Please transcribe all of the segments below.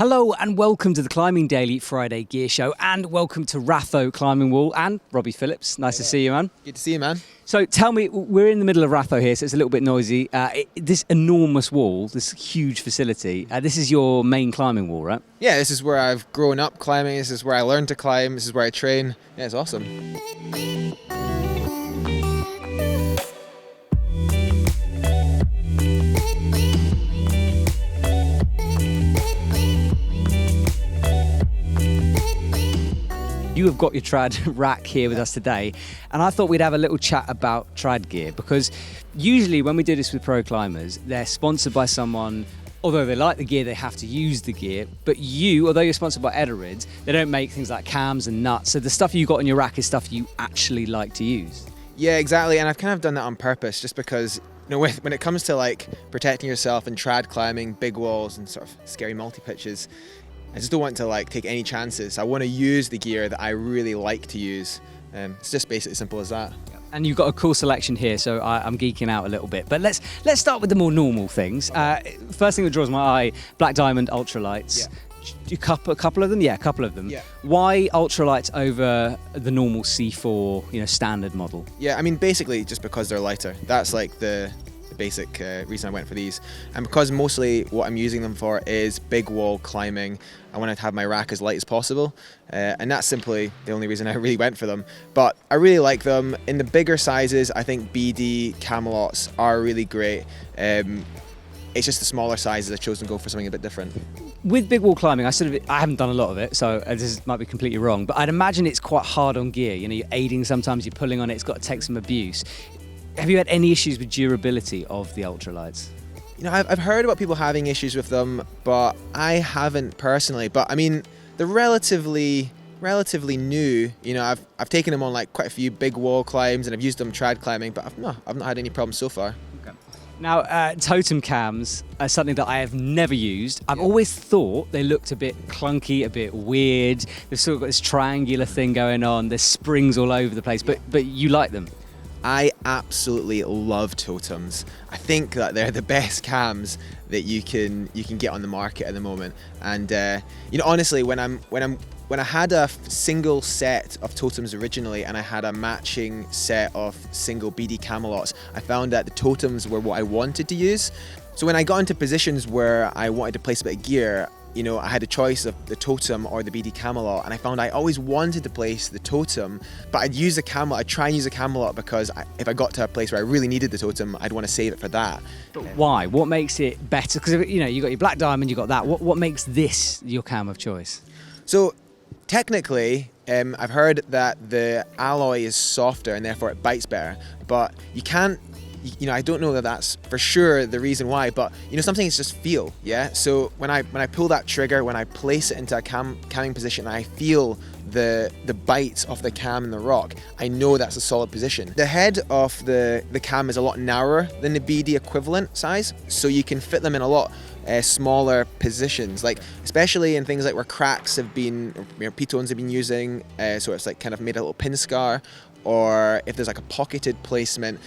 Hello and welcome to the Climbing Daily Friday Gear Show, and welcome to Ratho Climbing Wall and Robbie Phillips. Nice to see you, man. Good to see you, man. So tell me, we're in the middle of Ratho here, so it's a little bit noisy. This enormous wall, this huge facility, this is your main climbing wall, right? Yeah, this is where I've grown up climbing. This is where I learned to climb. This is where I train. Yeah, it's awesome. You have got your trad rack here with us today, and I thought we'd have a little chat about trad gear, because usually when we do this with pro climbers, they're sponsored by someone. Although they like the gear, they have to use the gear. But you, although you're sponsored by Ederids, they don't make things like cams and nuts. So the stuff you got on your rack is stuff you actually like to use. Yeah, exactly. And I've kind of done that on purpose, just because when it comes to like protecting yourself and trad climbing, big walls and sort of scary multi-pitches, I just don't want to like take any chances. I want to use the gear that I really like to use. It's just basically as simple as that. And you've got a cool selection here, so I'm geeking out a little bit. But let's start with the more normal things. First thing that draws my eye: Black Diamond ultralights. Yeah. A couple of them. Yeah, a couple of them. Yeah. Why ultralights over the normal C4, standard model? Yeah, I mean basically just because they're lighter. That's like the basic reason I went for these, and because mostly what I'm using them for is big wall climbing. I want to have my rack as light as possible, and that's simply the only reason I really went for them. But I really like them. In the bigger sizes, I think BD Camelots are really great. It's just the smaller sizes I've chosen to go for something a bit different. With big wall climbing, I haven't done a lot of it, so this might be completely wrong, but I'd imagine it's quite hard on gear. You're aiding sometimes, you're pulling on it, it's got to take some abuse. Have you had any issues with durability of the ultralights? I've heard about people having issues with them, but I haven't personally. But I mean, they're relatively new. I've taken them on like quite a few big wall climbs, and I've used them trad climbing, but I've not had any problems so far. Okay. Now, totem cams are something that I have never used. I've always thought they looked a bit clunky, a bit weird. They've sort of got this triangular thing going on. There's springs all over the place, but you like them. I absolutely love totems. I think that they're the best cams that you can get on the market at the moment. And honestly, when I had a single set of totems originally, and I had a matching set of single BD Camelots, I found that the totems were what I wanted to use. So when I got into positions where I wanted to place a bit of gear, I had a choice of the totem or the BD Camelot, and I found I always wanted to place the totem, but I'd try and use a Camelot because if I got to a place where I really needed the totem, I'd want to save it for that. But why? What makes it better? Because you got your Black Diamond, you got that. What makes this your cam of choice? So technically, I've heard that the alloy is softer and therefore it bites better, but you can't. I don't know that that's for sure the reason why, but something is just feel, yeah? So when I pull that trigger, when I place it into a camming position, I feel the bite of the cam in the rock, I know that's a solid position. The head of the cam is a lot narrower than the BD equivalent size, so you can fit them in a lot smaller positions, like especially in things like where cracks have been, pitones have been using, so it's like kind of made a little pin scar, or if there's like a pocketed placement,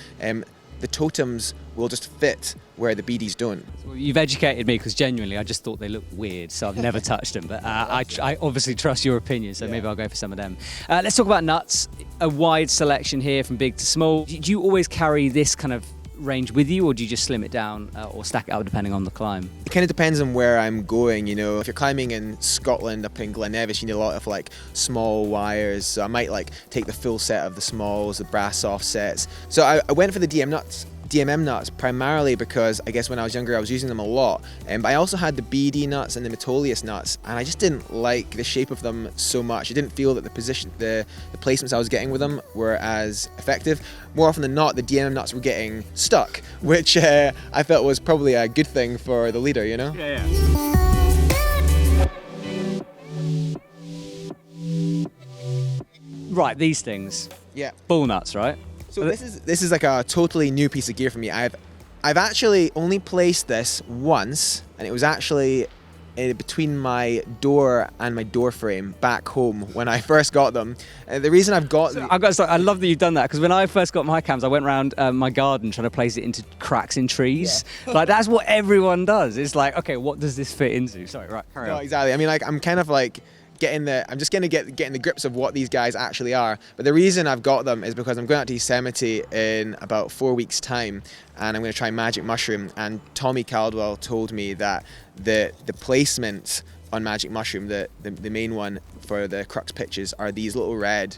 the totems will just fit where the BDs don't. Well, you've educated me, because genuinely I just thought they looked weird, so I've never touched them. But I obviously trust your opinion, so maybe I'll go for some of them. Let's talk about nuts. A wide selection here from big to small. Do you always carry this kind of range with you, or do you just slim it down or stack it up depending on the climb? It kind of depends on where I'm going. If you're climbing in Scotland up in Glen Nevis, you need a lot of like small wires, so I might like take the full set of the smalls, the brass offsets. So I went for the DMM nuts primarily because I guess when I was younger I was using them a lot, but I also had the BD nuts and the Metolius nuts, and I just didn't like the shape of them so much. I didn't feel that the placements I was getting with them were as effective. More often than not, the DMM nuts were getting stuck, which I felt was probably a good thing for the leader, Yeah. Right, these things. Yeah. Bull nuts, right? So this is like a totally new piece of gear for me. I've actually only placed this once, and it was actually between my door and my door frame back home when I first got them. The reason I've got So I love that you've done that, because when I first got my cams, I went around my garden trying to place it into cracks in trees. Like, that's what everyone does. It's like, okay, what does this fit into? Sorry, right, carry on. Exactly. I mean, like, I'm kind of like I'm just gonna get in the grips of what these guys actually are. But the reason I've got them is because I'm going out to Yosemite in about 4 weeks' time, and I'm going to try magic mushroom. And Tommy Caldwell told me that the placement on magic mushroom, the main one for the crux pitches, are these little red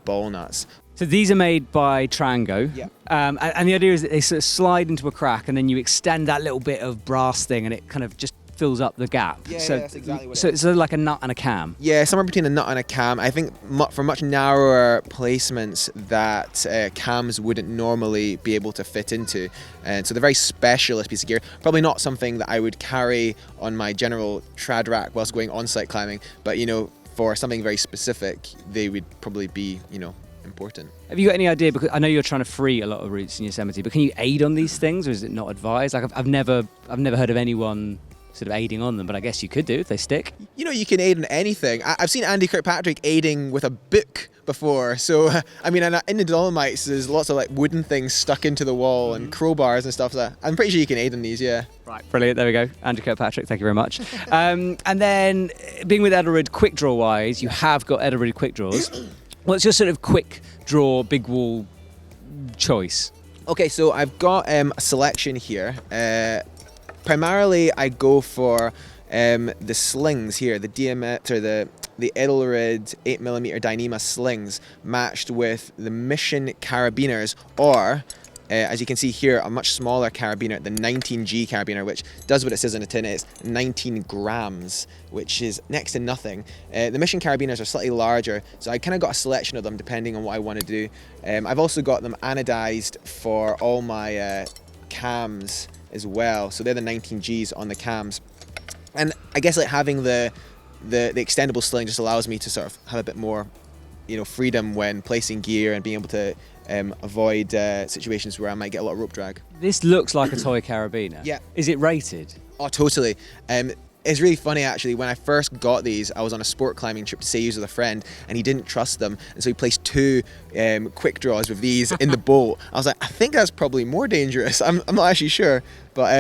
ball nuts. So these are made by Trango. Yeah. And the idea is that they sort of slide into a crack, and then you extend that little bit of brass thing, and it kind of just fills up the gap. So that's exactly what so it's sort of like a nut and a cam. Yeah, somewhere between a nut and a cam. I think for much narrower placements that cams wouldn't normally be able to fit into. And so they're a very specialist piece of gear. Probably not something that I would carry on my general trad rack whilst going on-site climbing, but for something very specific, they would probably be, important. Have you got any idea, because I know you're trying to free a lot of routes in Yosemite, but can you aid on these things, or is it not advised? Like, I've never heard of anyone sort of aiding on them, but I guess you could do if they stick. You can aid on anything. I've seen Andy Kirkpatrick aiding with a book before. So, I mean, in the Dolomites, there's lots of like wooden things stuck into the wall and crowbars and stuff. So I'm pretty sure you can aid on these, yeah. Right, brilliant. There we go. Andy Kirkpatrick, thank you very much. And then, being with Edelrid Quickdraw wise, you have got Edelrid Quickdraws. What's your sort of quick draw, big wall choice? Okay, so I've got a selection here. Primarily, I go for the slings here, the Edelrid 8mm Dyneema slings matched with the Mission carabiners, or as you can see here, a much smaller carabiner, the 19G carabiner, which does what it says on the tin. It's 19 grams, which is next to nothing. The Mission carabiners are slightly larger, so I kind of got a selection of them depending on what I want to do. I've also got them anodized for all my cams as well, so they're the 19Gs on the cams. And I guess like having the extendable sling just allows me to sort of have a bit more freedom when placing gear and being able to avoid situations where I might get a lot of rope drag. This looks like a toy carabiner. Yeah. Is it rated? Oh, totally. It's really funny actually. When I first got these, I was on a sport climbing trip to Sayus with a friend, and he didn't trust them, and so he placed 2 quick draws with these in the boat. I was like, I think that's probably more dangerous. I'm not actually sure, but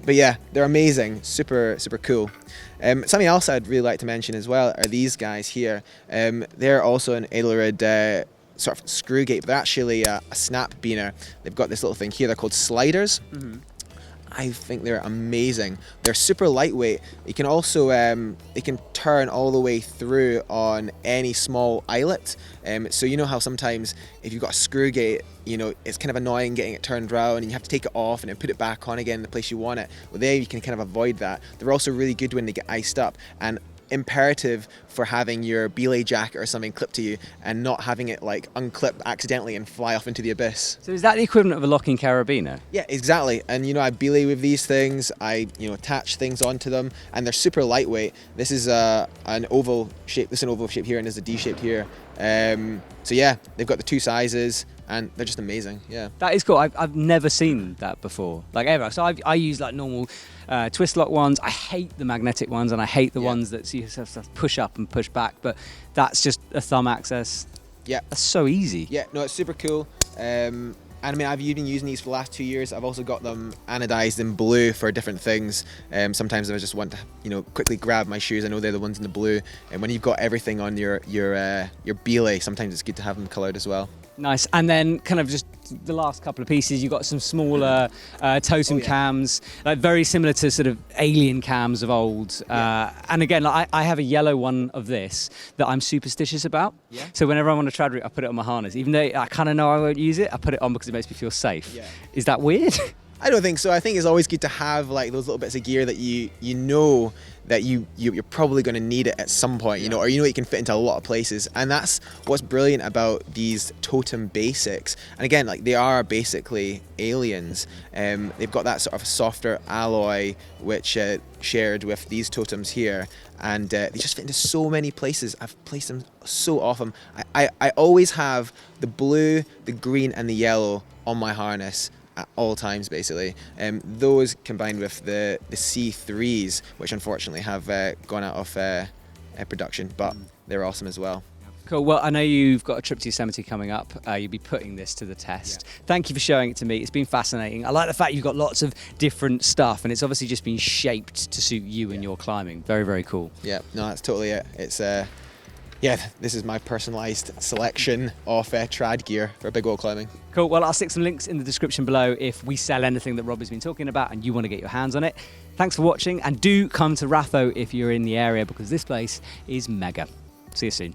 yeah, they're amazing, super cool. Something else I'd really like to mention as well are these guys here. They're also an Edelrid sort of screw gate, but they're actually a snap beaner. They've got this little thing here. They're called sliders. Mm-hmm. I think they're amazing. They're super lightweight. You can also they can turn all the way through on any small eyelet. So you know how sometimes if you've got a screw gate, it's kind of annoying getting it turned around, and you have to take it off and then put it back on again in the place you want it. Well, there you can kind of avoid that. They're also really good when they get iced up, and imperative for having your belay jacket or something clipped to you and not having it like unclip accidentally and fly off into the abyss. So is that the equivalent of a locking carabiner? Yeah, exactly. And I belay with these things, I attach things onto them, and they're super lightweight. This is an oval shape. This is an oval shape here, and there's a D shaped here. So yeah, they've got the 2 sizes, and they're just amazing. Yeah, that is cool. I've never seen that before, like ever. So I use like normal twist lock ones. I hate the magnetic ones, and I hate the ones that you have to push up and push back, but that's just a thumb access. Yeah, that's so easy. Yeah, no, it's super cool. And I mean, I've been using these for the last 2 years. I've also got them anodized in blue for different things. Sometimes I just want to, quickly grab my shoes. I know they're the ones in the blue. And when you've got everything on your belay, sometimes it's good to have them colored as well. Nice. And then kind of just the last couple of pieces, you've got some smaller totem cams, like very similar to sort of alien cams of old. And again, like I have a yellow one of this that I'm superstitious about. Yeah. So whenever I'm on a trad route, I put it on my harness. Even though I kind of know I won't use it, I put it on because it makes me feel safe. Yeah. Is that weird? I don't think so. I think it's always good to have like those little bits of gear that you know that you're probably going to need it at some point, or you can fit into a lot of places. And that's what's brilliant about these totem basics. And again, like they are basically aliens. They've got that sort of softer alloy which shared with these totems here, and they just fit into so many places. I've placed them so often. I always have the blue, the green, and the yellow on my harness. at all times, basically. Those combined with the C3s, which unfortunately have gone out of production, but they're awesome as well. Cool. Well, I know you've got a trip to Yosemite coming up. You'll be putting this to the test. Yeah. Thank you for showing it to me. It's been fascinating. I like the fact you've got lots of different stuff, and it's obviously just been shaped to suit you and your climbing. Very, very cool. Yeah, no, that's totally it. It's yeah, this is my personalised selection of trad gear for big wall climbing. Cool. Well, I'll stick some links in the description below if we sell anything that Robbie's been talking about and you want to get your hands on it. Thanks for watching, and do come to Ratho if you're in the area, because this place is mega. See you soon.